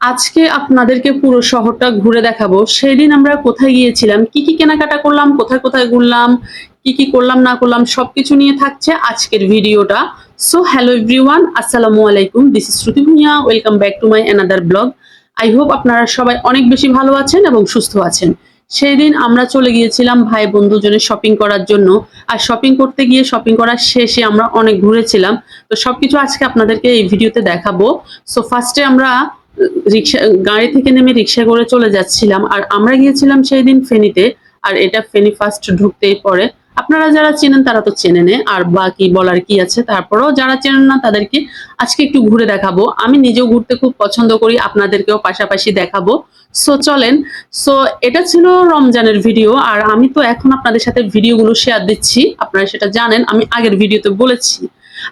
আজকে আপনাদেরকে পুরো শহরটা ঘুরে দেখাবো। সেদিন আমরা কোথায় গিয়েছিলাম, কি, কি কেনাকাটা করলাম, কোথায়, কোথায় ঘুরলাম, কি করলাম না করলাম সবকিছু নিয়ে থাকছে আজকের ভিডিওটা। সো হ্যালো এভরিওয়ান, আসসালামু আলাইকুম। This is Shruti Bhuiyan. Welcome back to my another blog. I hope আপনারা সবাই অনেক বেশি ভালো আছেন এবং সুস্থ আছেন। সেদিন আমরা চলে গিয়েছিলাম ভাই বন্ধুজনে শপিং করার জন্য। আর শপিং করতে গিয়ে শপিং করার শেষে আমরা অনেক ঘুরেছিলাম। তো সবকিছু আজকে আপনাদেরকে এই ভিডিওতে দেখাবো। সো ফার্স্টে আমরা রিক্সা গাড়ি থেকে নেমে রিক্সায় করে চলে যাচ্ছিলাম। আর আমরা গিয়েছিলাম সেই দিন ফেনীতে। আর এটা ফেনী ফার্স্ট ঢুকতেই পড়ে। আপনারা যারা চেনেন তারা তো চেনে নে, আর বাকি বলার কি আছে। তারপরেও যারা চেনেন না তাদেরকে আজকে একটু ঘুরে দেখাবো। আমি নিজেও ঘুরতে খুব পছন্দ করি, আপনাদেরকেও পাশাপাশি দেখাবো। সো চলেন। সো এটা ছিল রমজানের ভিডিও, আর আমি তো এখন আপনাদের সাথে ভিডিওগুলো শেয়ার দিচ্ছি। আপনারা সেটা জানেন, আমি আগের ভিডিওতে বলেছি।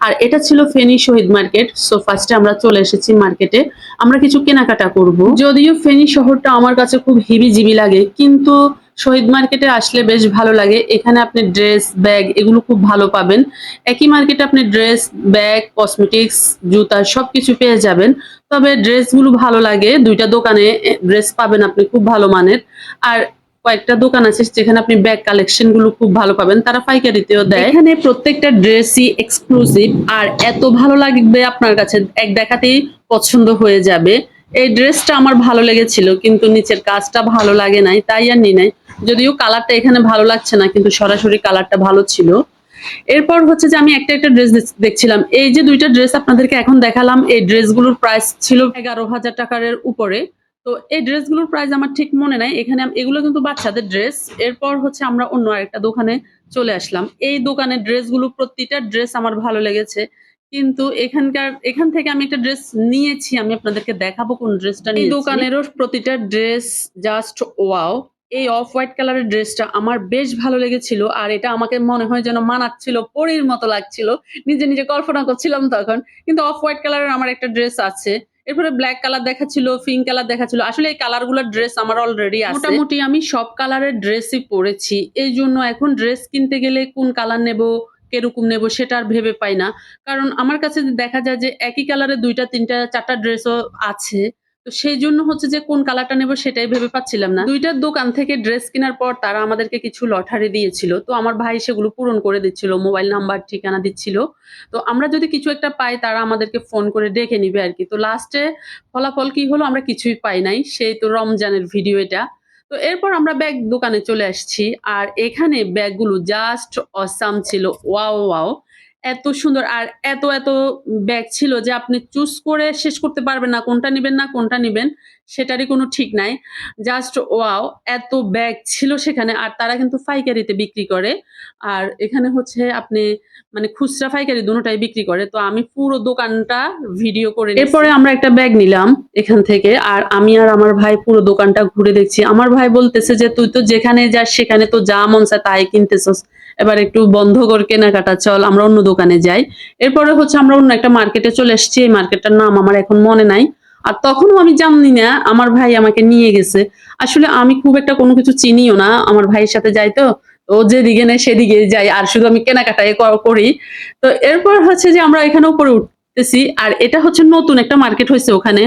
আর এটা ছিল ফেনী শহীদ মার্কেট। সো ফার্স্টে আমরা চলে এসেছি মার্কেটে। আমরা কিছু কেনাকাটা করব। যদিও ফেনী শহরটা আমার কাছে খুব হিবিজিবি লাগে, কিন্তু শহীদ মার্কেটে আসলে বেশ ভালো লাগে। এখানে আপনি ড্রেস, ব্যাগ এগুলো খুব ভালো পাবেন। একই মার্কেটে আপনি ড্রেস, ব্যাগ, কসমেটিক্স, জুতা সবকিছু পেয়ে যাবেন। তবে ড্রেসগুলো ভালো লাগে। দুইটা দোকানে ড্রেস পাবেন আপনি খুব ভালো মানের। আর কয়েকটা দোকান আছে যেখানে আপনি ব্যাগ কালেকশন গুলো খুব ভালো পাবেন, তারা পাইকারিতেও দেয়। এখানে প্রত্যেকটা ড্রেসই এক্সক্লুসিভ, আর এত ভালো লাগবে আপনার কাছে, এক দেখাতেই পছন্দ হয়ে যাবে। এই ড্রেসটা আমার ভালো লেগেছিল, কিন্তু নিচের কাজটা ভালো লাগে নাই, তাই আর নি নাই। যদিও কালারটা এখানে ভালো লাগছে না, কিন্তু সরাসরি কালারটা ভালো ছিল। এরপর হচ্ছে যে আমি একটা একটা ড্রেস দেখছিলাম। এই যে দুইটা ড্রেস আপনাদেরকে এখন দেখালাম, এই ড্রেসগুলোর প্রাইস ছিল 11,000 টাকার উপরে। তো এই ড্রেসগুলোর প্রাইস আমার ঠিক মনে নাই। এখানে এগুলো কিন্তু বাচ্চাদের ড্রেস। এরপর হচ্ছে আমরা অন্য আরেকটা দোকানে চলে আসলাম। এই দোকানের ড্রেসগুলো, প্রতিটা ড্রেস আমার ভালো লেগেছে। কিন্তু এখান থেকে আমি একটা ড্রেস নিয়েছি, আমি আপনাদেরকে দেখাবো কোন ড্রেসটা নিয়েছি। এই দোকানেরও প্রতিটা ড্রেস জাস্ট ওয়াও। এই অফ হোয়াইট কালারের ড্রেসটা আমার বেশ ভালো লেগেছিল, আর এটা আমাকে মনে হয় যেন মানাচ্ছিল, পরীর মতো লাগছিল। নিজে নিজে কল্পনা করছিলাম তখন। কিন্তু অফ হোয়াইট কালারের আমার একটা ড্রেস আছে। এরপরে ব্ল্যাক কালার দেখাচ্ছিল, পিঙ্ক কালার দেখাচ্ছিল। আসলে এই কালারগুলোর ড্রেস আমার অলরেডি আছে। মোটামুটি আমি সব কালারের ড্রেসই পরেছি। এই জন্য এখন ড্রেস কিনতে গেলে কোন কালার নেব, কিরকম নেব সেটা আর ভেবে পাই না। কারণ আমার কাছে দেখা যায় যে একই কালারের ২টা, ৩টা, ৪টা ড্রেসও আছে। তো সেই জন্য হচ্ছে যে কোন কালারটা নেব সেটাই ভেবে পাচ্ছিলাম না। ২ টার দোকান থেকে ড্রেস কেনার পর তারা আমাদেরকে কিছু লটারি দিয়েছিল। তো আমার ভাই সেগুলো পূরণ করে দিচ্ছিল। মোবাইল নাম্বার, ঠিকানা দিচ্ছিল। তো আমরা যদি কিছু একটা পাই তারা আমাদেরকে ফোন করে ডেকে নিবে আরকি। তো লাস্টে ফলাফল কি হলো, আমরা কিছুই পাই নাই। সেই তো রমজানের ভিডিও এটা। তো এরপর আমরা ব্যাগ দোকানে চলে আসছি। আর এখানে ব্যাগগুলো জাস্ট অসাম ছিল। Wow, wow! এত সুন্দর, আর এত ব্যাগ ছিল যে আপনি চুজ করে শেষ করতে পারবেন না, কোনটা নিবেন না কোনটা নিবেন সেটারই কোনো ঠিক নাই। Just wow! এত ব্যাগ ছিল সেখানে, আর তারা কিন্তু পাইকারিতে বিক্রি করে। আর এখানে হচ্ছে আপনি মানে খুচরা পাইকারি দোনোটাই বিক্রি করে। তো আমি পুরো দোকানটা ভিডিও করে নিয়েছি। এরপরে আমরা একটা ব্যাগ নিলাম এখান থেকে, আর আমি আর আমার ভাই পুরো দোকানটা ঘুরে দেখছি। আমার ভাই বলতেছে যে তুই তো যেখানে যাস সেখানে তো যা মন চায় তাই কিনতেছস। এবার একটু বন্ধ কর কেনাকাটা, চল আমরা অন্য দোকানে যাই। এরপরে হচ্ছে আমরা অন্য একটা মার্কেটে চলে এসেছি। এই মার্কেটটার নাম আমার এখন মনে নাই। আর তখনও আমি জানি না, আমার ভাই আমাকে নিয়ে গেছে। আসলে আমি খুব একটা কোনো কিছু চিনিও না। আমার ভাইয়ের সাথে যাই তো। ও যেদিকে নেয় সেদিকে যাই। আর শুধু আমি কেনাকাটাই করি। তো এরপর হচ্ছে যে আমরা এখানে উপরে উঠতেছি। আর এটা হচ্ছে নতুন একটা মার্কেট হইছে ওখানে।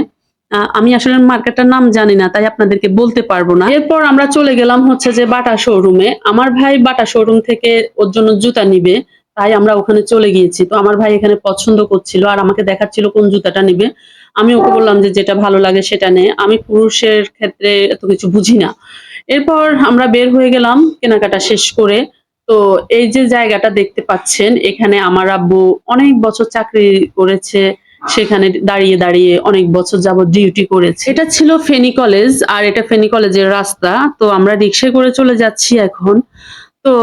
আমি আসলে মার্কেটটার নাম জানি না, তাই আপনাদেরকে বলতে পারবো না। এরপর আমরা চলে গেলাম হচ্ছে যে বাটা শোরুমে। আমার ভাই বাটা শোরুম থেকে ওর জন্য জুতা নিবে, তাই আমরা ওখানে চলে গিয়েছি। তো আমার ভাই এখানে পছন্দ করছিল আর আমাকে দেখাচ্ছিল কোন জুতাটা নিবে। আমি ওকে বললাম যে যেটা ভালো লাগে সেটা নে। আমি পুরুষের ক্ষেত্রে এত কিছু বুঝি না। এরপর আমরা বের হয়ে গেলাম কেনাকাটা শেষ করে। তো এই যে জায়গাটা দেখতে পাচ্ছেন, এখানে আমার আব্বু অনেক বছর চাকরি করেছে। সেখানে দাঁড়িয়ে অনেক বছর যাবত ডিউটি করেছে। এটা ছিল ফেনী কলেজ, আর এটা ফেনী কলেজের রাস্তা। তো আমরা রিক্সায় করে চলে যাচ্ছি এখন। তো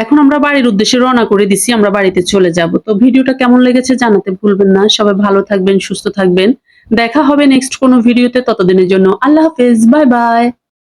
এখন আমরা বাড়ির উদ্দেশ্যে রওনা করে দিছি। আমরা বাড়িতে চলে যাব। তো ভিডিওটা কেমন লেগেছে জানাতে ভুলবেন না। সবাই ভালো থাকবেন, সুস্থ থাকবেন। দেখা হবে নেক্সট কোনো ভিডিওতে। ততদিনের জন্য আল্লাহ হাফেজ, বাই বাই।